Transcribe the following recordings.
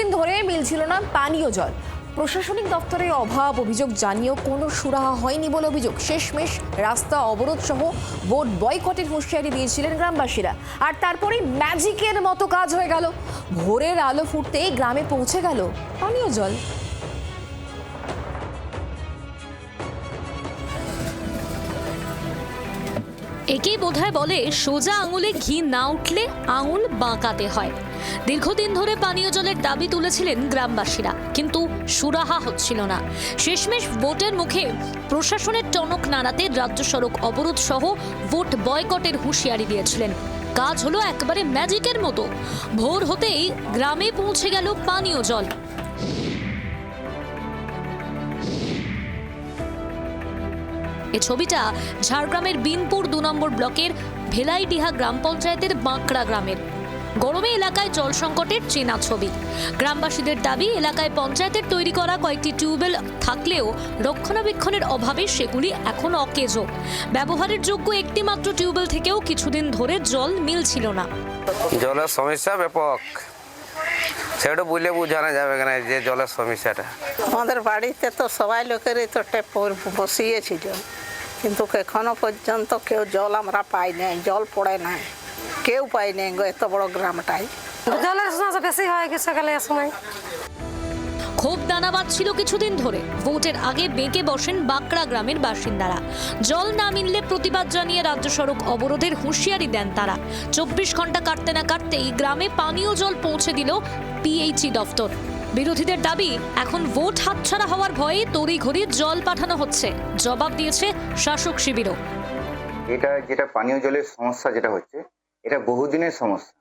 দীর্ঘদিন ধরে মিলছিল না পানীয় জল। প্রশাসনিক দপ্তরে অভাব অভিযোগ জানিয়েও কোনো সুরাহা হয়নি বলে অভিযোগ। শেষমেশ রাস্তা অবরোধ সহ ভোট বয়কটের হুঁশিয়ারি দিয়েছিলেন গ্রামবাসীরা। আর তারপরেই ম্যাজিকের মতো কাজ হয়ে গেল। ভোরের আলো ফুটতেই গ্রামে পৌঁছে গেল পানীয় জল। একেই বোধহয় বলে সোজা আঙুলে ঘি না উঠলে আঙুল বাঁকাতে হয়। দীর্ঘদিন ধরে পানীয় জলের দাবি তুলেছিলেন গ্রামবাসীরা, কিন্তু সুরাহা হচ্ছিল না। শেষমেশ ভোটের মুখে প্রশাসনের টনক নাড়াতে রাজ্য সড়ক অবরোধ সহ ভোট বয়কটের হুঁশিয়ারি দিয়েছিলেন। কাজ হলো একেবারে ম্যাজিকের মতো। ভোর হতেই গ্রামে পৌঁছে গেল পানীয় জল। এ ছবিটা ঝাড়গ্রামের বিনপুর 2 নম্বর ব্লকের ভেলাইডিহা গ্রাম পঞ্চায়েতের বাঁকড়া গ্রামের। গরমে এলাকায় জল সংকটের চেনা ছবি। গ্রামবাসীদের দাবি, এলাকায় পঞ্চায়েতের তৈরি করা কয়েকটি টিউবওয়েল থাকলেও রক্ষণাবেক্ষণের অভাবে সেগুলি এখন অকেজো। ব্যবহারের যোগ্য একটি মাত্র টিউবওয়েল থেকেও কিছুদিন ধরে জল মিলছিল না। জলের সমস্যা ব্যাপক, সেটা বলে বোঝানো যাবে না যে জলের সমস্যাটা। আমাদের বাড়িতে তো সবাই লোকেরই তো ট্যাপ বসিয়েছিল, কিন্তু এখনো পর্যন্ত কেউ জল আমরা পাই নাই, জল পড়ে নাই, কেউ পাই নাই এত বড় গ্রামটাই। জলের সমস্যা বেশি হয়ে গেছে গেলে সময়। ক্ষোভ দানা বাঁধছিল কিছুদিন ধরে। ভোটের আগে বেঁকে বসেন বাঁকড়া গ্রামের বাসিন্দারা। জল না মিললে প্রতিবাদ জানিয়ে রাজ্য সড়ক অবরোধের হুঁশিয়ারি দেন তারা। 24 ঘন্টা কাটতে না কাটতেই গ্রামে পানীয় জল পৌঁছে দিল পিএইচই দফতর। বিরোধীদের দাবি, এখন ভোট হাতছাড়া হওয়ার ভয়ে তড়িঘড়ি জল পাঠানো হচ্ছে। জবাব দিয়েছে শাসক শিবিরও। যেটা পানীয় জলের সমস্যা যেটা হচ্ছে, এটা বহুদিনের সমস্যা।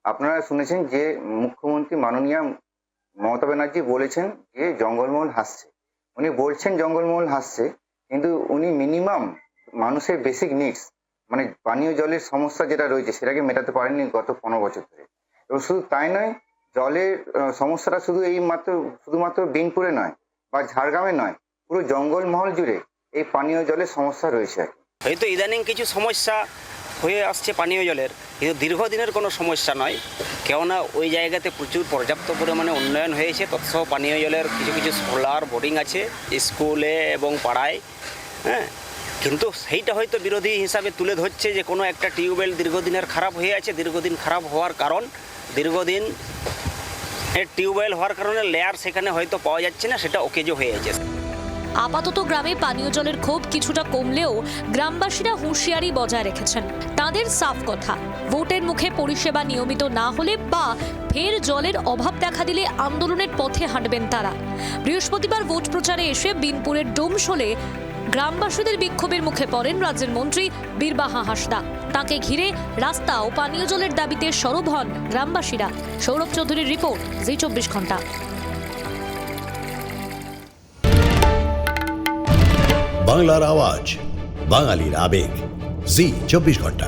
আপনারা শুনেছেন যে মুখ্যমন্ত্রী মাননীয় মমতা ব্যানার্জি বলেছেন যে জঙ্গলমহল হাসছে। উনি বলছেন জঙ্গলমহল হাসছে, কিন্তু উনি মিনিমাম মানুষের বেসিক নিডস মানে পানীয় জলের সমস্যা যেটা রয়েছে সেটাকে মেটাতে পারেননি গত 15 বছর ধরে। এবং শুধু তাই নয়, জলের সমস্যাটা শুধুমাত্র বিনপুরে নয় বা ঝাড়গ্রামে নয়, পুরো জঙ্গলমহল জুড়ে এই পানীয় জলের সমস্যা রয়েছে। হয়তো ইদানিং কিছু সমস্যা হয়ে আসছে পানীয় জলের, কিন্তু দীর্ঘদিনের কোনো সমস্যা নয়। কেননা ওই জায়গাতে প্রচুর পর্যাপ্ত পরিমাণে উন্নয়ন হয়েছে। তৎসহ পানীয় জলের কিছু সোলার বোর্ডিং আছে স্কুলে এবং পাড়ায়, হ্যাঁ। কিন্তু সেইটা হয়তো বিরোধী হিসাবে তুলে ধরছে যে কোনো একটা টিউবওয়েল দীর্ঘদিনের খারাপ হয়ে আছে। দীর্ঘদিন খারাপ হওয়ার কারণ, দীর্ঘদিন টিউবওয়েল হওয়ার কারণে লেয়ার সেখানে হয়তো পাওয়া যাচ্ছে না, সেটা অকেজো হয়ে আছে। আপাতত গ্রামে পানীয় জলের ক্ষোভ কিছুটা কমলেও গ্রামবাসীরা হুঁশিয়ারি বজায় রেখেছেন। তাদের সাফ কথা, ভোটের মুখে পরিষেবা নিয়মিত না হলে বা ফের জলের অভাব দেখা দিলে আন্দোলনের পথে হাঁটবেন তারা। বৃহস্পতিবার ভোট প্রচারে এসে বিনপুরের ডোমশোলে গ্রামবাসীদের বিক্ষোভের মুখে পড়েন রাজ্যের মন্ত্রী বীরবাহা হাঁসদা। তাকে ঘিরে রাস্তা ও পানীয় জলের দাবিতে সরব হন গ্রামবাসীরা। সৌরভ চৌধুরীর রিপোর্ট, জি 24 ঘন্টা। বাংলার আওয়াজ, বাঙালির আবেগ, জি 24 ঘন্টা।